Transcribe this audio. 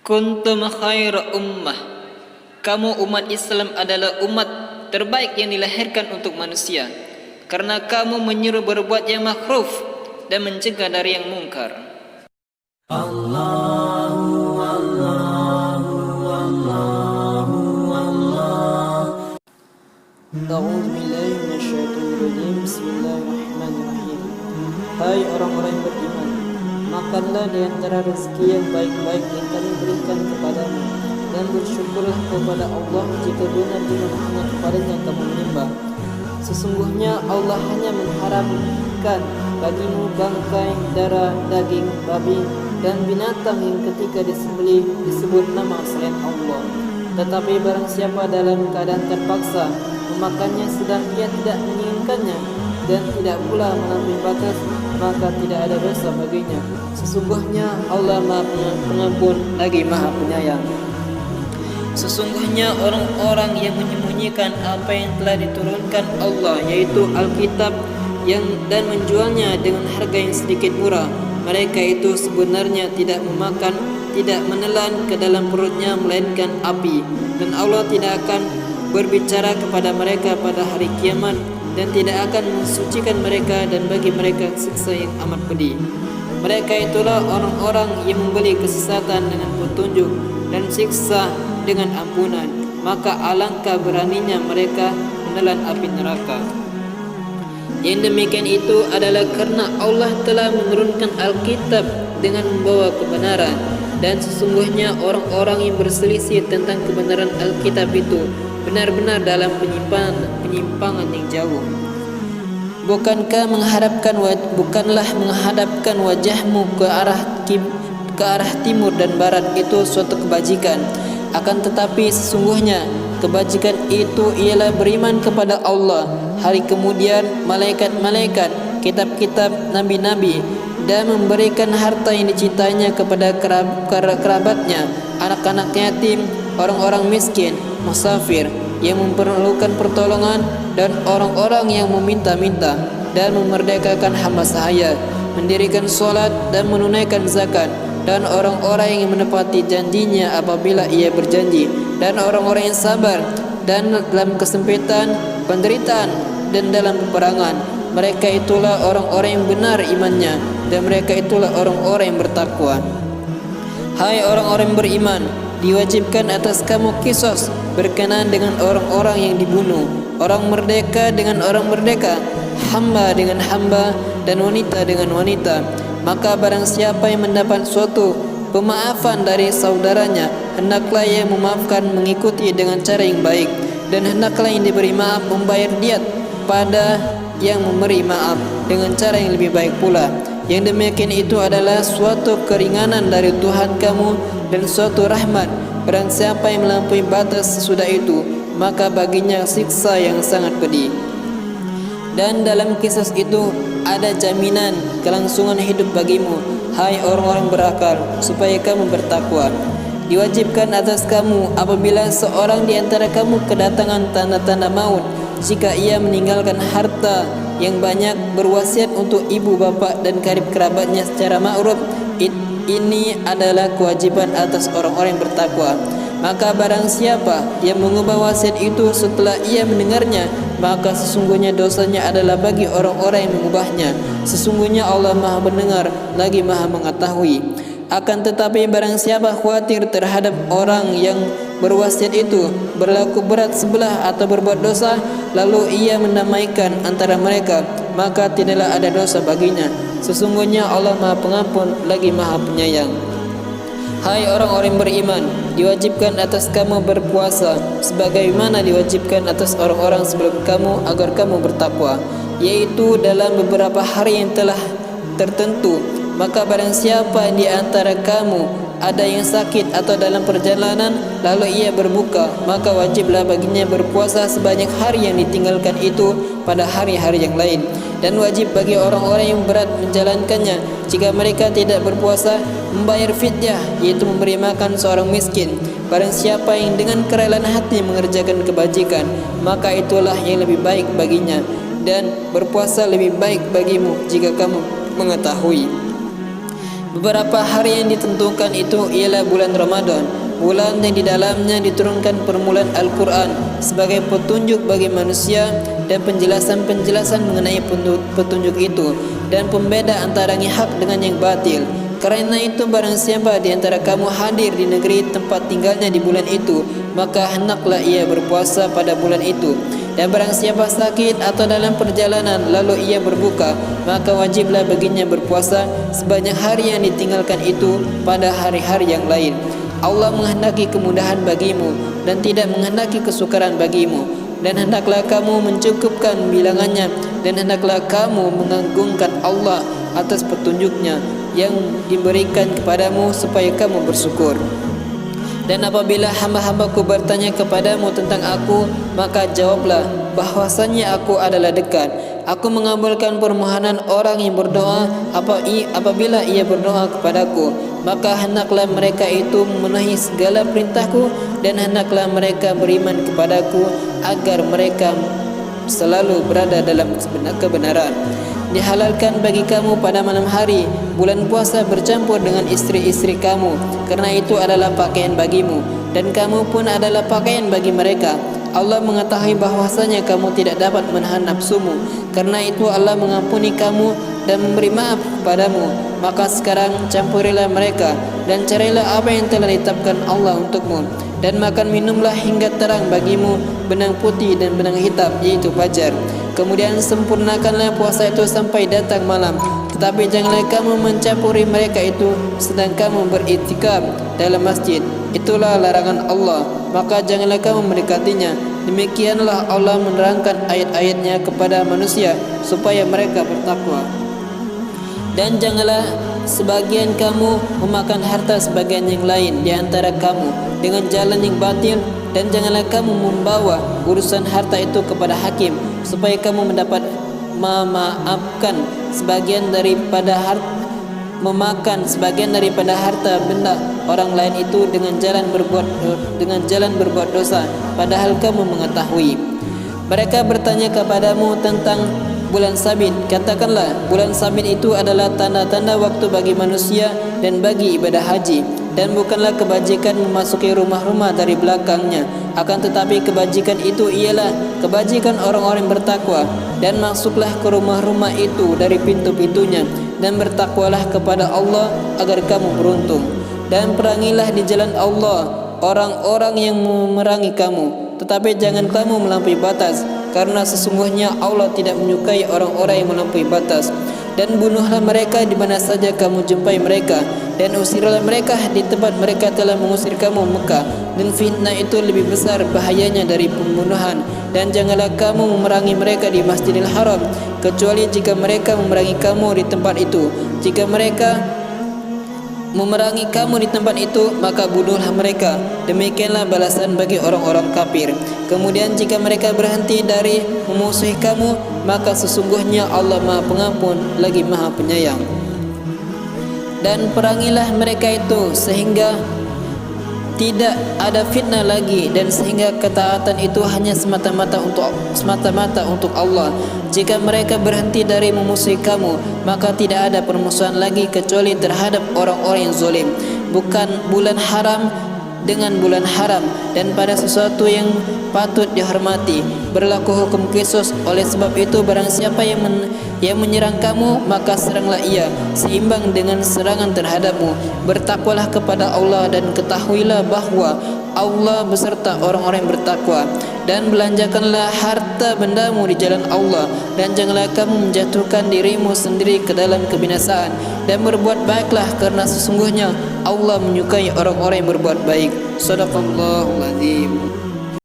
Kuntum khaira ummah. Kamu umat Islam adalah umat terbaik yang dilahirkan untuk manusia, karena kamu menyuruh berbuat yang makruf dan mencegah dari yang mungkar. Allahu Allahu Allahu Allah. A'udzu billahi minasyaitonir rajim. Bismillahirrahmanirrahim. Hai orang-orang yang beriman, makanlah di antara rezeki yang baik-baik yang kami berikan kepadamu, dan bersyukurlah kepada Allah jika benar-benar hanya kepadanya kamu menyembah. Sesungguhnya Allah hanya mengharamkan bagimu bangkai, darah, daging, babi, dan binatang yang ketika disembelih disebut nama selain Allah. Tetapi barang siapa dalam keadaan terpaksa memakannya sedang ia tidak menginginkannya dan tidak pula melampaui batas, maka tidak ada dosa baginya. Sesungguhnya Allah Maha Pengampun lagi Maha Penyayang. Sesungguhnya orang-orang yang menyembunyikan apa yang telah diturunkan Allah, yaitu Alkitab, dan menjualnya dengan harga yang sedikit murah, mereka itu sebenarnya tidak memakan, tidak menelan ke dalam perutnya melainkan api, dan Allah tidak akan berbicara kepada mereka pada hari kiamat dan tidak akan mensucikan mereka, dan bagi mereka siksa yang amat pedih. Mereka itulah orang-orang yang membeli kesesatan dengan petunjuk dan siksa dengan ampunan, maka alangkah beraninya mereka menelan api neraka. Yang demikian itu adalah karena Allah telah menurunkan Alkitab dengan membawa kebenaran, dan sesungguhnya orang-orang yang berselisih tentang kebenaran Alkitab itu benar-benar dalam penyimpangan yang jauh. Bukanlah menghadapkan wajahmu ke arah timur dan barat itu suatu kebajikan. Akan tetapi sesungguhnya kebajikan itu ialah beriman kepada Allah, hari kemudian, malaikat-malaikat, kitab-kitab, nabi-nabi, dan memberikan harta yang dicintainya kepada kerabatnya, anak-anak yatim, orang-orang miskin, musafir yang memerlukan pertolongan, dan orang-orang yang meminta-minta, dan memerdekakan hamba sahaya, mendirikan solat dan menunaikan zakat, dan orang-orang yang menepati janjinya apabila ia berjanji, dan orang-orang yang sabar dan dalam kesempitan, penderitaan, dan dalam peperangan. Mereka itulah orang-orang yang benar imannya, dan mereka itulah orang-orang yang bertakwa. Hai orang-orang yang beriman, diwajibkan atas kamu qisas berkenaan dengan orang-orang yang dibunuh, orang merdeka dengan orang merdeka, hamba dengan hamba, dan wanita dengan wanita. Maka barang siapa yang mendapat suatu pemaafan dari saudaranya, hendaklah ia memaafkan mengikuti dengan cara yang baik, dan hendaklah yang diberi maaf membayar diat pada yang memberi maaf dengan cara yang lebih baik pula. Yang demikian itu adalah suatu keringanan dari Tuhan kamu dan suatu rahmat. Barang siapa yang melampaui batas sesudah itu, maka baginya siksa yang sangat pedih. Dan dalam kisah itu ada jaminan kelangsungan hidup bagimu, hai orang-orang berakal, supaya kamu bertakwa. Diwajibkan atas kamu apabila seorang di antara kamu kedatangan tanda-tanda maut, jika ia meninggalkan harta yang banyak, berwasiat untuk ibu bapa dan karib kerabatnya secara ma'ruf. Ini adalah kewajiban atas orang-orang yang bertakwa. Maka barang siapa yang mengubah wasiat itu setelah ia mendengarnya, maka sesungguhnya dosanya adalah bagi orang-orang yang mengubahnya. Sesungguhnya Allah Maha mendengar lagi Maha mengetahui. Akan tetapi barang siapa khawatir terhadap orang yang berwasiat itu berlaku berat sebelah atau berbuat dosa, lalu ia mendamaikan antara mereka, maka tidaklah ada dosa baginya. Sesungguhnya Allah Maha Pengampun lagi Maha Penyayang. Hai orang-orang yang beriman, diwajibkan atas kamu berpuasa sebagaimana diwajibkan atas orang-orang sebelum kamu agar kamu bertakwa, yaitu dalam beberapa hari yang telah tertentu. Maka barang siapa di antara kamu ada yang sakit atau dalam perjalanan, lalu ia berbuka, maka wajiblah baginya berpuasa sebanyak hari yang ditinggalkan itu pada hari-hari yang lain. Dan wajib bagi orang-orang yang berat menjalankannya, jika mereka tidak berpuasa, membayar fidyah, yaitu memberi makan seorang miskin. Barang siapa yang dengan kerelaan hati mengerjakan kebajikan, maka itulah yang lebih baik baginya, dan berpuasa lebih baik bagimu jika kamu mengetahui. Beberapa hari yang ditentukan itu ialah bulan Ramadan, bulan yang di dalamnya diturunkan permulaan Al-Quran sebagai petunjuk bagi manusia dan penjelasan-penjelasan mengenai petunjuk itu dan pembeda antara yang hak dengan yang batil. Karena itu barang siapa di antara kamu hadir di negeri tempat tinggalnya di bulan itu, maka hendaklah ia berpuasa pada bulan itu. Dan barang siapa sakit atau dalam perjalanan lalu ia berbuka, maka wajiblah baginya berpuasa sebanyak hari yang ditinggalkan itu pada hari-hari yang lain. Allah menghendaki kemudahan bagimu dan tidak menghendaki kesukaran bagimu. Dan hendaklah kamu mencukupkan bilangannya, dan hendaklah kamu mengagungkan Allah atas petunjuknya yang diberikan kepadamu supaya kamu bersyukur. Dan apabila hamba-hambaku bertanya kepadamu tentang aku, maka jawablah bahwasanya aku adalah dekat. Aku mengabulkan permohonan orang yang berdoa apabila ia berdoa kepadaku. Maka hendaklah mereka itu memenuhi segala perintahku, dan hendaklah mereka beriman kepadaku agar mereka selalu berada dalam kebenaran. Dihalalkan bagi kamu pada malam hari bulan puasa bercampur dengan istri-istri kamu, kerana itu adalah pakaian bagimu, dan kamu pun adalah pakaian bagi mereka. Allah mengetahui bahwasanya kamu tidak dapat menahan nafsumu, karena itu Allah mengampuni kamu dan memberi maaf kepadamu. Maka sekarang campurilah mereka dan carilah apa yang telah ditetapkan Allah untukmu, dan makan minumlah hingga terang bagimu benang putih dan benang hitam, yaitu fajar. Kemudian sempurnakanlah puasa itu sampai datang malam. Tetapi janganlah kamu mencampuri mereka itu sedang kamu beriktikaf dalam masjid. Itulah larangan Allah, maka janganlah kamu mendekatinya. Demikianlah Allah menerangkan ayat-ayatnya kepada manusia supaya mereka bertakwa. Dan janganlah sebagian kamu memakan harta sebagian yang lain di antara kamu dengan jalan yang batil, dan janganlah kamu membawa urusan harta itu kepada hakim supaya kamu mendapat memaafkan sebagian daripada harta, memakan sebagian daripada harta benda orang lain itu dengan jalan berbuat dosa, padahal kamu mengetahui. Mereka bertanya kepadamu tentang bulan sabit. Katakanlah, bulan sabit itu adalah tanda-tanda waktu bagi manusia dan bagi ibadah haji, dan bukanlah kebajikan memasuki rumah-rumah dari belakangnya. Akan tetapi kebajikan itu ialah kebajikan orang-orang yang bertakwa. Dan masuklah ke rumah-rumah itu dari pintu-pintunya, dan bertakwalah kepada Allah agar kamu beruntung. Dan perangilah di jalan Allah orang-orang yang memerangi kamu, tetapi jangan kamu melampaui batas, karena sesungguhnya Allah tidak menyukai orang-orang yang melampaui batas. Dan bunuhlah mereka di mana saja kamu jumpai mereka, dan usirlah mereka di tempat mereka telah mengusir kamu Mekah. Dan fitnah itu lebih besar bahayanya dari pembunuhan. Dan janganlah kamu memerangi mereka di Masjidil Haram, kecuali jika mereka memerangi kamu di tempat itu. Jika mereka memerangi kamu di tempat itu, maka bunuhlah mereka. Demikianlah balasan bagi orang-orang kafir. Kemudian jika mereka berhenti dari memusuhi kamu, maka sesungguhnya Allah Maha Pengampun lagi Maha Penyayang. Dan perangilah mereka itu sehingga tidak ada fitnah lagi, dan sehingga ketaatan itu hanya semata-mata untuk Allah. Jika mereka berhenti dari memusuhi kamu, maka tidak ada permusuhan lagi kecuali terhadap orang-orang yang zalim. Bukan bulan haram dengan bulan haram, dan pada sesuatu yang patut dihormati berlaku hukum qisas. Oleh sebab itu barang siapa yang menyerang kamu, maka seranglah ia seimbang dengan serangan terhadapmu. Bertakwalah kepada Allah, dan ketahuilah bahwa Allah beserta orang-orang yang bertakwa. Dan belanjakanlah harta bendamu di jalan Allah, dan janganlah kamu menjatuhkan dirimu sendiri ke dalam kebinasaan. Dan berbuat baiklah, karena sesungguhnya Allah menyukai orang-orang yang berbuat baik. Shadaqallahul Azim.